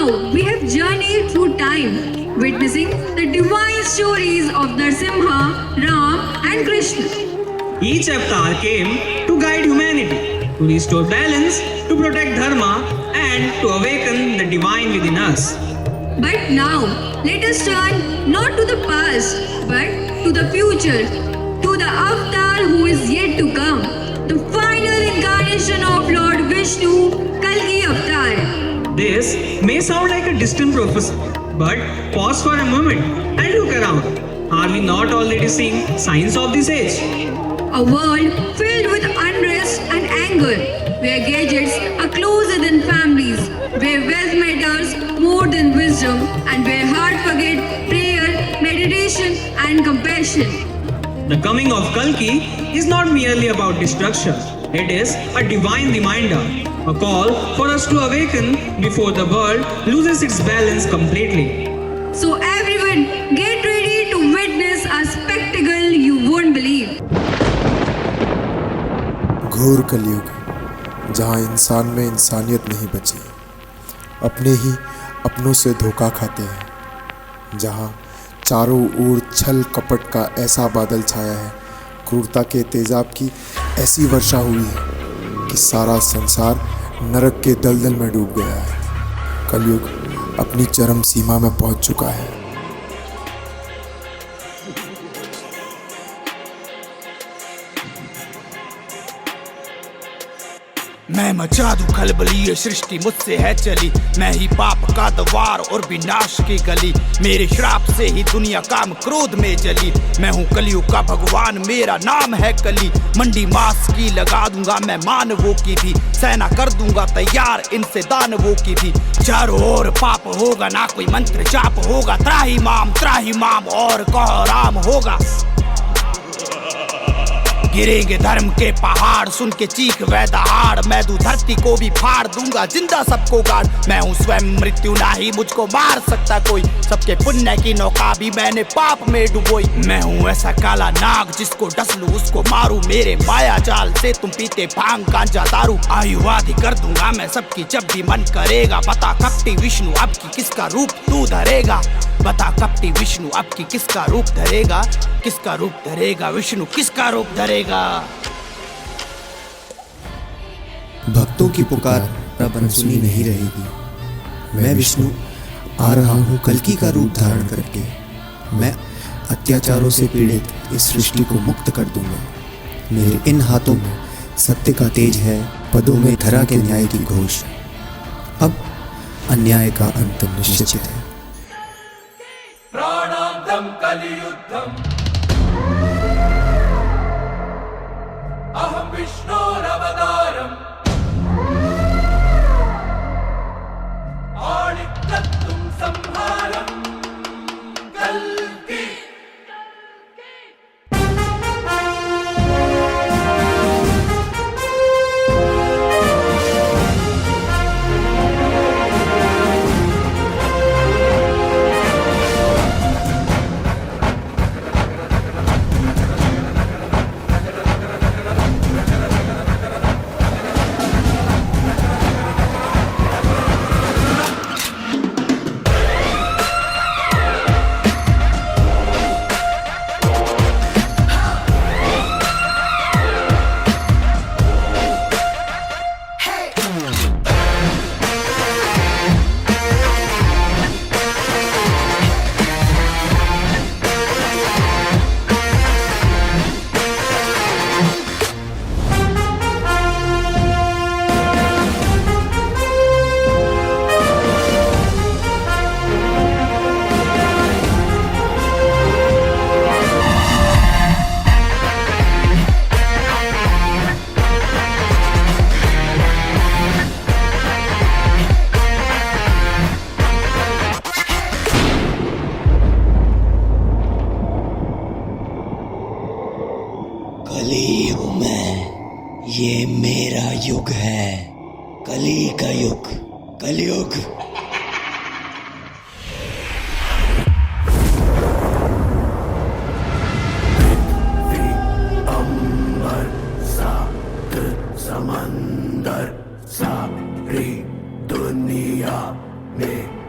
now we have journeyed through time, witnessing the divine stories of Narsimha, Ram, and Krishna. Each avatar came to guide humanity, to restore balance, to protect dharma, and to awaken the divine within us. But now, let us turn not to the past, but to the future, to the avatar who is yet to come, the final incarnation of Lord Vishnu, Kalki Avatar. This may sound like a distant prophecy, but pause for a moment and look around. Are we not already seeing signs of this age? A world filled with unrest and anger, where gadgets are closer than families, where wealth matters more than wisdom, and where heart forget prayer, meditation, and compassion. The coming of Kalki is not merely about destruction. It is a divine reminder, a call for us to awaken before the world loses its balance completely. So everyone, get ready to witness a spectacle you won't believe. घोर कलयुग, जहाँ इंसान में इंसानियत नहीं बची, अपने ही अपनों से धोखा खाते हैं, जहाँ चारों ओर छल कपट का ऐसा बादल छाया है, क्रूरता के तेजाब की ऐसी वर्षा हुई है कि सारा संसार नरक के दलदल में डूब गया है। कलयुग अपनी चरम सीमा में पहुंच चुका है। मैं मचा दूं खलबली, ये सृष्टि मुझसे है चली, मैं ही पाप का द्वार और विनाश की गली, मेरे श्राप से ही दुनिया काम क्रोध में जली, मैं हूँ कलयुग का भगवान, मेरा नाम है कली, मंडी मास की लगा दूंगा मैं मानवों की भी, सेना कर दूंगा तैयार इनसे दानवों की भी, चारों ओर पाप होगा ना कोई मंत्र जाप होगा, त्राही माम और कहो राम होगा। गिरेंगे धर्म के पहाड़, सुन के चीख वै दहाड़, मैं दूं धरती को भी फाड़ दूंगा, जिंदा सबको गाड़, मैं हूँ स्वयं मृत्यु, ना ही मुझको मार सकता कोई, सबके पुण्य की नौका भी मैंने पाप में डुबोई, मैं हूँ ऐसा काला नाग जिसको डस लूं उसको मारूं, मेरे माया जाल से तुम पीते भांग गांजा दारू, आयु आदि कर दूंगा मैं सबकी जब भी मन करेगा, बता कपटी विष्णु अब की किसका रूप तू धरेगा, बता कपटी विष्णु अब की किसका रूप धरेगा, किसका रूप धरेगा विष्णु, किसका रूप धरेगा। भक्तों की पुकार अब अनसुनी नहीं रहेगी। मैं विष्णु आ रहा हूँ कल्कि का रूप धारण करके, मैं अत्याचारों से पीड़ित इस सृष्टि को मुक्त कर दूंगा। मेरे इन हाथों में सत्य का तेज है, पदों में धरा के न्याय की घोष, अब अन्याय का अंत निश्चित है। प्राणांतम कलियुद्धम अहम विष्णोरवतारम आलिक्यत्वं संहारम कल्कि। कली हूं मैं, ये मेरा युग है, कली का युग, कलयुग। अंबर सात समंदर सारी दुनिया में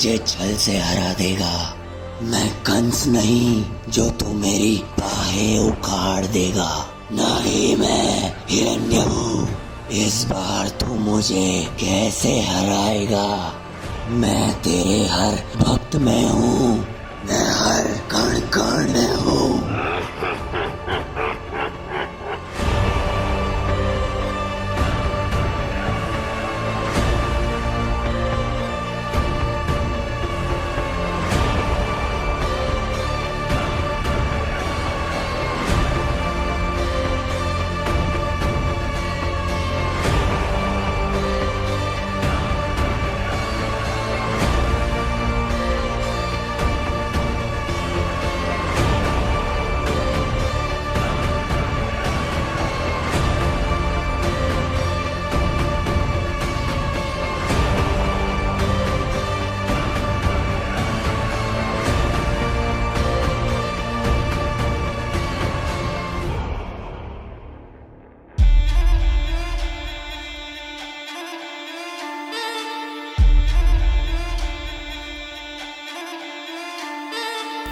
मुझे छल से हरा देगा। मैं कंस नहीं जो तू मेरी बाहें उखाड़ देगा। नहीं, मैं हिरण्यऊ। इस बार तू मुझे कैसे हराएगा? मैं तेरे हर भक्त में हूँ, मैं हर कण कण में हूँ।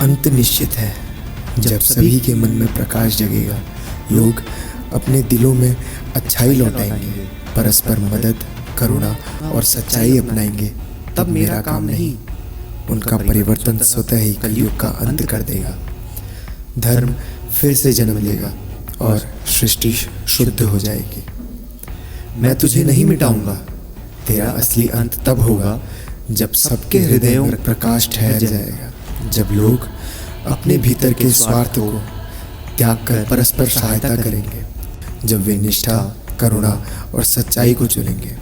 अंत निश्चित है। जब सभी के मन में प्रकाश जगेगा, लोग अपने दिलों में अच्छाई लौटाएंगे, परस्पर मदद, करुणा और सच्चाई अपनाएंगे, तब मेरा काम नहीं, उनका परिवर्तन स्वतः ही कलयुग का अंत कर देगा। धर्म फिर से जन्म लेगा और सृष्टि शुद्ध हो जाएगी। मैं तुझे नहीं मिटाऊंगा। तेरा असली अंत तब होगा जब सबके हृदयों में प्रकाश ठहर जाएगा, जब लोग अपने भीतर के स्वार्थ को त्याग कर परस्पर सहायता करेंगे, जब वे निष्ठा, करुणा और सच्चाई को चुनेंगे।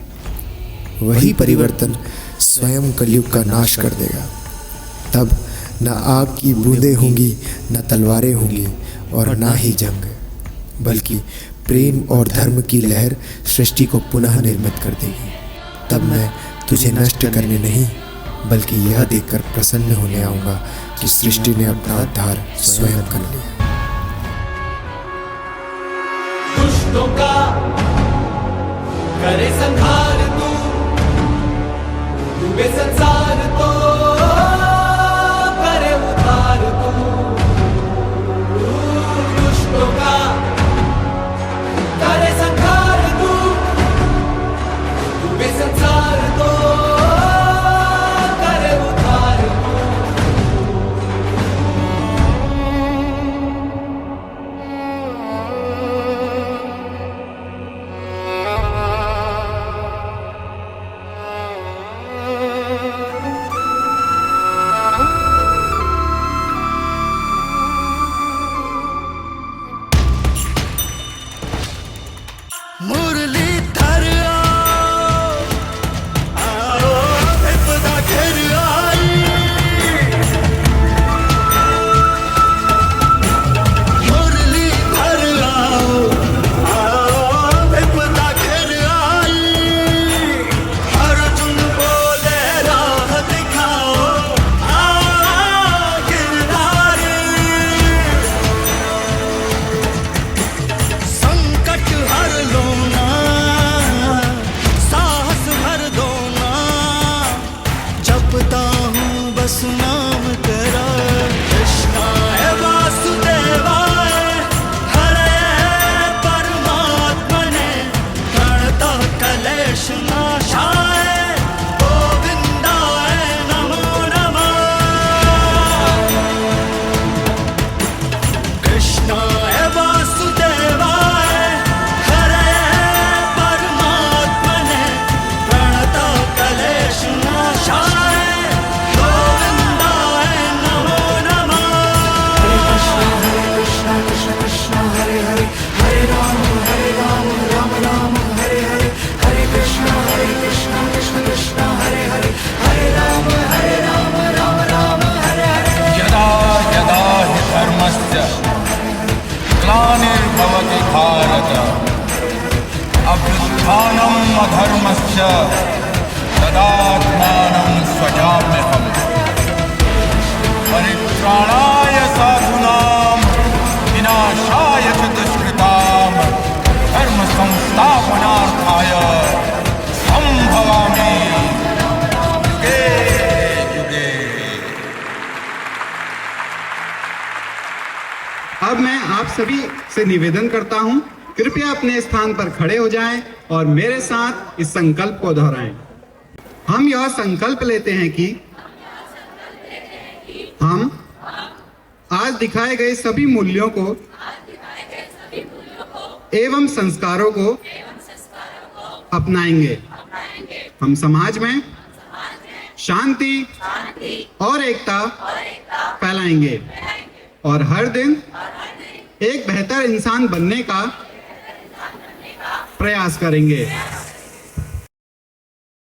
वही परिवर्तन स्वयं कलयुग का नाश कर देगा। तब न आग की बूंदें होंगी, न तलवारें होंगी और न ही जंग, बल्कि प्रेम और धर्म की लहर सृष्टि को पुनः निर्मित कर देगी। तब मैं तुझे नष्ट करने नहीं, बल्कि यह देखकर प्रसन्न होने आऊंगा कि सृष्टि ने अपना उद्धार स्वयं कर लिया। दुष्टों का करे संहार तू बे संसार तो करे उद्धार तू दुष्टों का करे संहार तू बे संसार तो करे उद्धार मुरलीधर आओ विपदा घिर आई। मुरलीधर आओ विपदा घिर आई। अर्जुन बोले राह दिखाओ गिरधारी। संकट हर लो ना, साहस भर दो ना, जपता हूँ बस नाम तेरा। कृष्णाय वासुदेवाय हरे परमात्मने प्रणतः कलेश नाशाय गोविंदाय नमो नमः। कृष्णाय वासुदेवाय हरे परमात्मने प्रणतः कलेश नाशाय गोविंदाय नमो नमः। हरे कृष्णा कृष्ण कृष्ण हरे हरे, हरे राम राम राम हरे हरे, हरे कृष्ण कृष्ण कृष्ण हरे हरे, हरे राम राम राम हरे हरे। यदा यदा हि धर्मस्य ग्लानिर्भवति भारत अभ्युत्थानम् अधर्मस्य तदात्मानं सृजाम्यहम्। परित्राणाय साधूनां विनाशाय च दुष्कृतां धर्म संस्थापनार्थाय संभवामि युगे युगे। से निवेदन करता हूं, कृपया अपने स्थान पर खड़े हो जाएं और मेरे साथ इस संकल्प को दोहराएं। हम यह संकल्प लेते हैं कि हम आज दिखाए गए सभी मूल्यों को एवं संस्कारों को अपनाएंगे। हम समाज में शांति और एकता फैलाएंगे और हर दिन एक बेहतर इंसान बनने का प्रयास करेंगे।